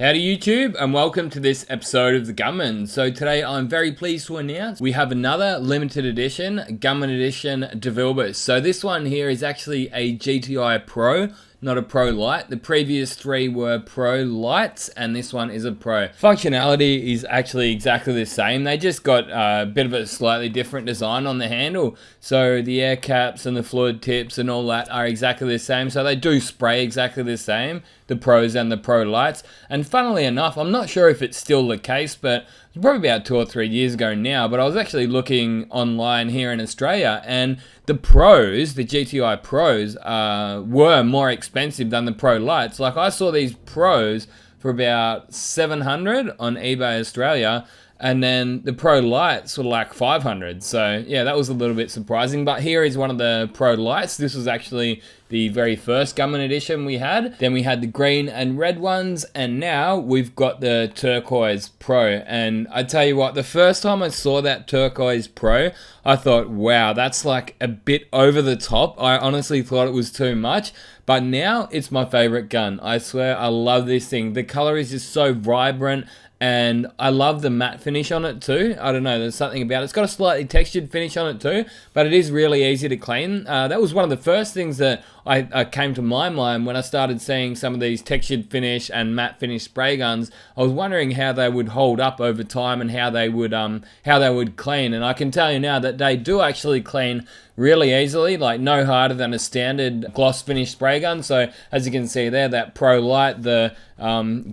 Howdy YouTube, and welcome to this episode of the Gunman. So today I'm very pleased to announce we have another limited edition, Gunman Edition DeVILBISS. So this one here is actually a GTi Pro, not a Pro Lite. The previous three were Pro Lites, and this one is a Pro. Functionality is actually exactly the same. They just got a bit of a slightly different design on the handle. So the air caps and the fluid tips and all that are exactly the same. So they do spray exactly the same, the Pros and the Pro Lites. And funnily enough, I'm not sure if it's still the case, but it's probably about 2 or 3 years ago now, but I was actually looking online here in Australia, and the Pros, the GTi Pros, were more expensive than the Pro Lites. Like, I saw these Pros for about $700 on eBay Australia, and then the Pro Lites were like $500. So yeah, that was a little bit surprising. But here is one of the Pro Lites. This was actually the very first Gunman edition we had. Then we had the green and red ones, and now we've got the turquoise Pro. And I tell you what, the first time I saw that turquoise Pro, I thought, wow, that's like a bit over the top. I honestly thought it was too much. But now it's my favorite gun. I swear, I love this thing. The color is just so vibrant, and I love the matte finish on it too. I don't know, there's something about it. It's got a slightly textured finish on it too, but it is really easy to clean. That was one of the first things that I came to my mind when I started seeing some of these textured finish and matte finish spray guns. I was wondering how they would hold up over time and how they would clean. And I can tell you now that they do actually clean really easily, like no harder than a standard gloss finish spray gun. So as you can see there, that Pro Lite, the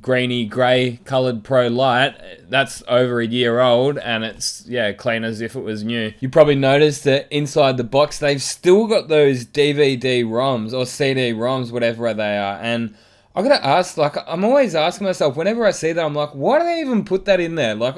greeny grey coloured Pro Lite, that's over a year old, and it's, yeah, clean as if it was new. You probably noticed that inside the box they've still got those DVD ROMs or CD ROMs, whatever they are. And I gotta ask, like, I'm always asking myself whenever I see that, I'm like, why do they even put that in there? Like,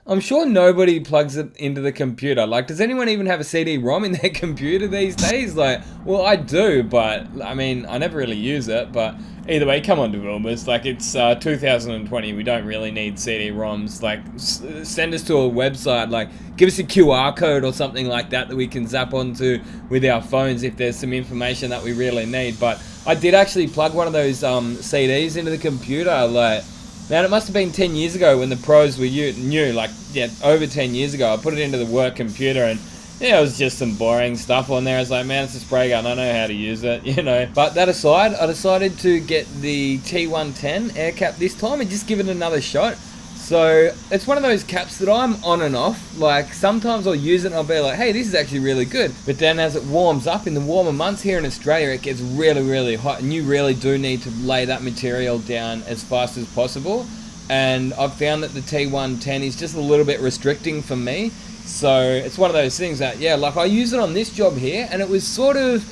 I'm sure nobody plugs it into the computer. Like, does anyone even have a CD-ROM in their computer these days? Like, well, I do, but, I mean, I never really use it. But either way, come on, DeVILBISS. Like, it's 2020. We don't really need CD-ROMs. Like, send us to a website. Like, give us a QR code or something like that that we can zap onto with our phones if there's some information that we really need. But I did actually plug one of those CDs into the computer, like, man, it must have been 10 years ago when the Pros were new, like, yeah, over 10 years ago. I put it into the work computer, and yeah, it was just some boring stuff on there. I was like, man, it's a spray gun, I know how to use it, you know. But that aside, I decided to get the T110 air cap this time and just give it another shot. So it's one of those caps that I'm on and off. Like, sometimes I'll use it and I'll be like, hey, this is actually really good. But then as it warms up in the warmer months here in Australia, it gets really, really hot, and you really do need to lay that material down as fast as possible. And I've found that the T110 is just a little bit restricting for me. So it's one of those things that, yeah, like, I use it on this job here, and it was sort of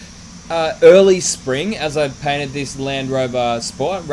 early spring as I painted this Range Rover Sport,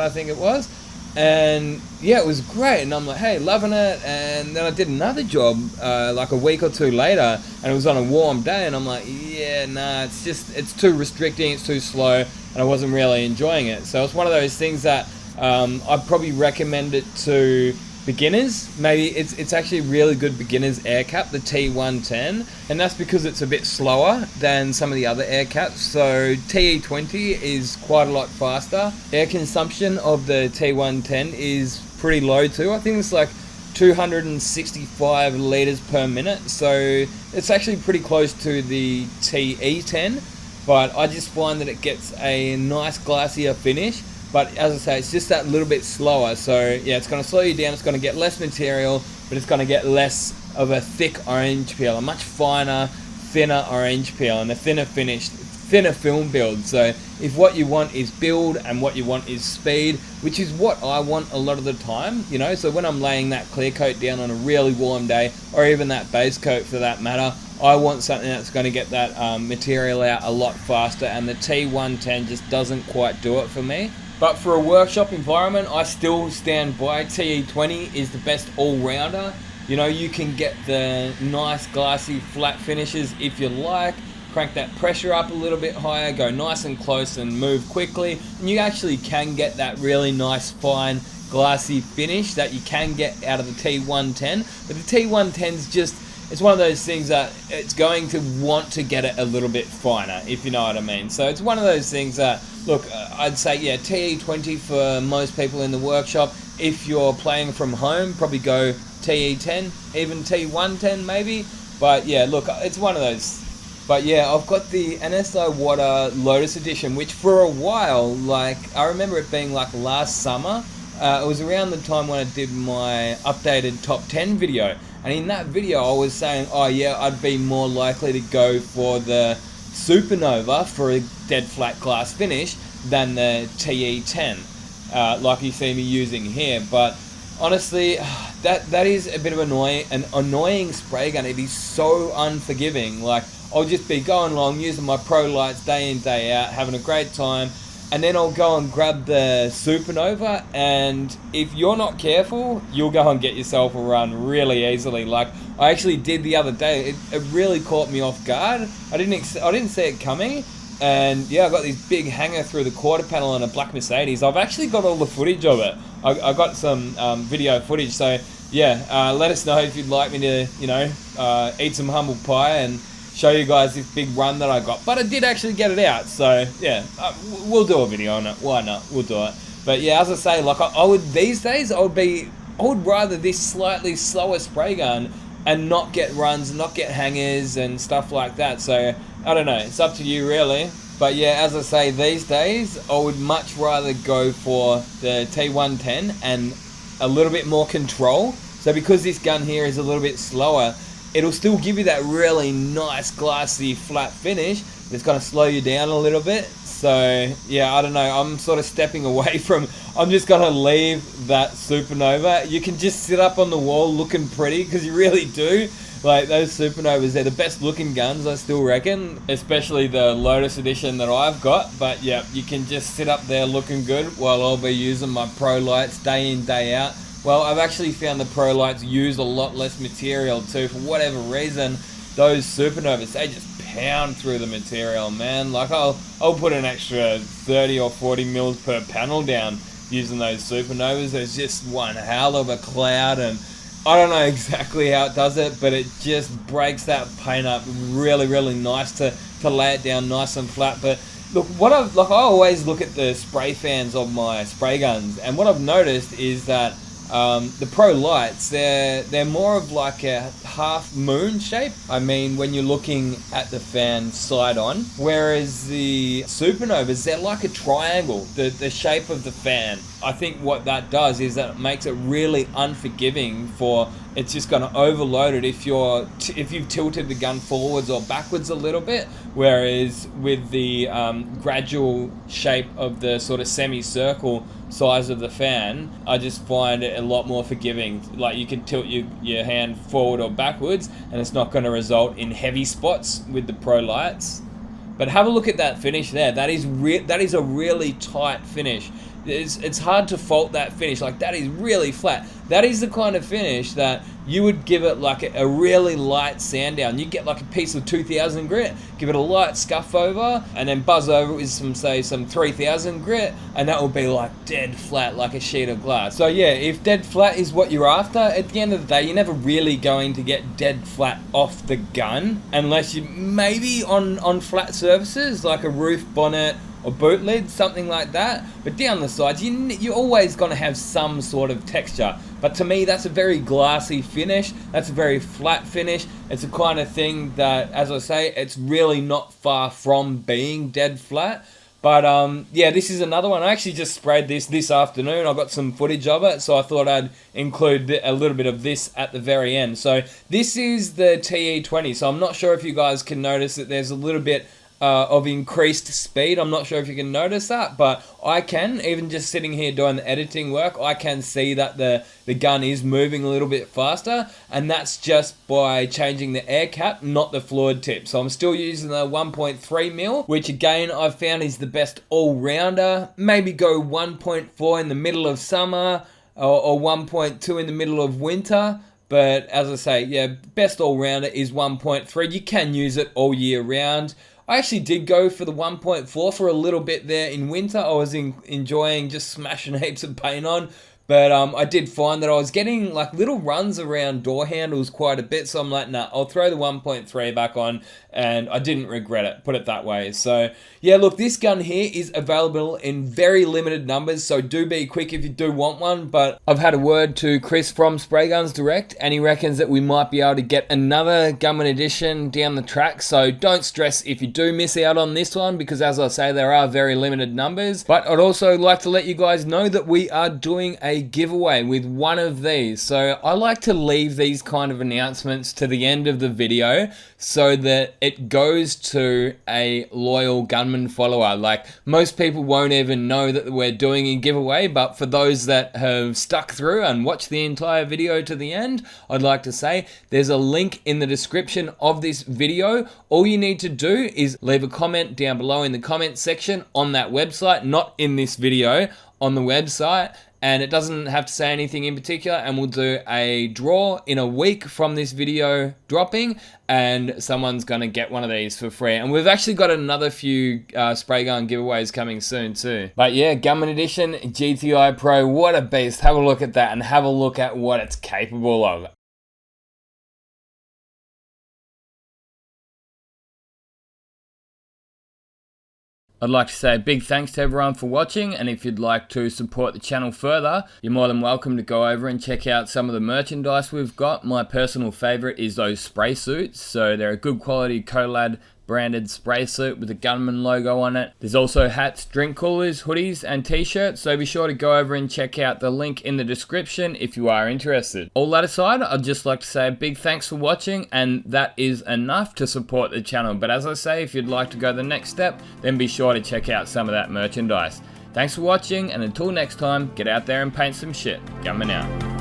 I think it was. And yeah, it was great, and I'm like, hey, loving it. And then I did another job like a week or two later, and it was on a warm day, and I'm like, yeah, nah, it's too restricting, it's too slow, and I wasn't really enjoying it. So it's one of those things that I'd probably recommend it to beginners. Maybe it's actually a really good beginner's air cap, the T110, and that's because it's a bit slower than some of the other air caps. So TE20 is quite a lot faster. Air consumption of the T110 is pretty low too. I think it's like 265 liters per minute, so it's actually pretty close to the TE10, but I just find that it gets a nice glassier finish. But as I say, it's just that little bit slower. So yeah, it's going to slow you down. It's going to get less material, but it's going to get less of a thick orange peel, a much finer, thinner orange peel, and a thinner finish, thinner film build. So if what you want is build and what you want is speed, which is what I want a lot of the time, you know. So when I'm laying that clear coat down on a really warm day, or even that base coat for that matter, I want something that's going to get that material out a lot faster, and the T110 just doesn't quite do it for me. But for a workshop environment, I still stand by TE20 is the best all-rounder. You know, you can get the nice glassy flat finishes if you like, crank that pressure up a little bit higher, go nice and close and move quickly, and you actually can get that really nice fine glassy finish that you can get out of the T110. But the T110's just, it's one of those things that it's going to want to get it a little bit finer, if you know what I mean. So it's one of those things that look, I'd say, yeah, TE20 for most people in the workshop. If you're playing from home, probably go TE10, even T110 maybe. But yeah, look, it's one of those. But yeah, I've got the NSI Water Lotus Edition, which for a while, like, I remember it being like last summer. It was around the time when I did my updated top 10 video. And in that video, I was saying, oh yeah, I'd be more likely to go for the Supernova for a dead flat glass finish than the TE10, like you see me using here. But honestly, that is a bit of an annoying spray gun. It is so unforgiving. Like, I'll just be going along using my pro lights day in day out, having a great time, and then I'll go and grab the Supernova, and if you're not careful, you'll go and get yourself a run really easily. Like I actually did the other day. It really caught me off guard. I didn't see it coming, and yeah, I got this big hanger through the quarter panel on a black Mercedes. I've actually got all the footage of it. I got some video footage. So yeah, let us know if you'd like me to, eat some humble pie and show you guys this big run that I got. But I did actually get it out, so yeah, we'll do a video on it. Why not? We'll do it. But yeah, as I say, like I would these days, I would rather this slightly slower spray gun and not get runs, not get hangers and stuff like that. So I don't know, it's up to you really. But yeah, as I say, these days I would much rather go for the T110 and a little bit more control. So because this gun here is a little bit slower, it'll still give you that really nice glassy flat finish. It's going to slow you down a little bit. So yeah, I don't know, I'm sort of stepping away from, I'm just going to leave that Supernova. You can just sit up on the wall looking pretty, because you really do. Like those Supernovas, they're the best looking guns, I still reckon, especially the Lotus Edition that I've got. But yeah, you can just sit up there looking good while I'll be using my pro lights day in, day out. Well, I've actually found the pro lights use a lot less material too. For whatever reason, those Supernovas, they just pound through the material, man. Like I'll put an extra 30 or 40 mils per panel down using those Supernovas. There's just one hell of a cloud, and I don't know exactly how it does it, but it just breaks that paint up really, really nice to lay it down nice and flat. But look, I always look at the spray fans of my spray guns, and what I've noticed is that the pro lights, they're more of like a half moon shape. I mean, when you're looking at the fan side on, whereas the Supernovas, they're like a triangle, the shape of the fan. I think what that does is that it makes it really unforgiving for, it's just going to overload it if you've tilted the gun forwards or backwards a little bit. Whereas with the gradual shape of the sort of semicircle size of the fan, I just find it a lot more forgiving. Like you can tilt your hand forward or backwards, and it's not going to result in heavy spots with the pro lights. But have a look at that finish there. That is a really tight finish. It's hard to fault that finish. Like, that is really flat. That is the kind of finish that you would give it like a really light sand down. You get like a piece of 2000 grit, give it a light scuff over, and then buzz over it with some 3000 grit, and that will be like dead flat, like a sheet of glass. So yeah, if dead flat is what you're after, at the end of the day, you're never really going to get dead flat off the gun, unless you maybe on flat surfaces like a roof, bonnet, or boot lid, something like that. But down the sides, you're always going to have some sort of texture. But to me, that's a very glassy finish. That's a very flat finish. It's the kind of thing that, as I say, it's really not far from being dead flat. But yeah, this is another one. I actually just sprayed this afternoon. I got some footage of it, so I thought I'd include a little bit of this at the very end. So this is the TE20. So I'm not sure if you guys can notice that there's a little bit of increased speed. I'm not sure if you can notice that, but I can. Even just sitting here doing the editing work, I can see that the gun is moving a little bit faster, and that's just by changing the air cap, not the fluid tip. So I'm still using the 1.3 mil, which again I've found is the best all-rounder. Maybe go 1.4 in the middle of summer, or 1.2 in the middle of winter. But as I say, yeah, best all-rounder is 1.3. You can use it all year round. I actually did go for the 1.4 for a little bit there in winter. I was enjoying just smashing heaps of paint on. But I did find that I was getting like little runs around door handles quite a bit, so I'm like, nah, I'll throw the 1.3 back on, and I didn't regret it, put it that way. So yeah, look, this gun here is available in very limited numbers, so do be quick if you do want one. But I've had a word to Chris from Spray Guns Direct, and he reckons that we might be able to get another Gunman Edition down the track, so don't stress if you do miss out on this one, because as I say, there are very limited numbers. But I'd also like to let you guys know that we are doing a giveaway with one of these. So I like to leave these kind of announcements to the end of the video so that it goes to a loyal Gunman follower. Like, most people won't even know that we're doing a giveaway, but for those that have stuck through and watched the entire video to the end, I'd like to say there's a link in the description of this video. All you need to do is leave a comment down below in the comment section on that website, not in this video, on the website. And it doesn't have to say anything in particular, and we'll do a draw in a week from this video dropping, and someone's gonna get one of these for free. And we've actually got another few spray gun giveaways coming soon too. But yeah, Gunman Edition GTi Pro, what a beast. Have a look at that and have a look at what it's capable of. I'd like to say a big thanks to everyone for watching, and if you'd like to support the channel further, you're more than welcome to go over and check out some of the merchandise we've got. My personal favourite is those spray suits, so they're a good quality Colad branded spray suit with the Gunman logo on it. There's also hats, drink coolers, hoodies and t-shirts, so be sure to go over and check out the link in the description if you are interested. All that aside, I'd just like to say a big thanks for watching, and that is enough to support the channel. But as I say, if you'd like to go the next step, then be sure to check out some of that merchandise. Thanks for watching, and until next time, get out there and paint some shit. Gunman out.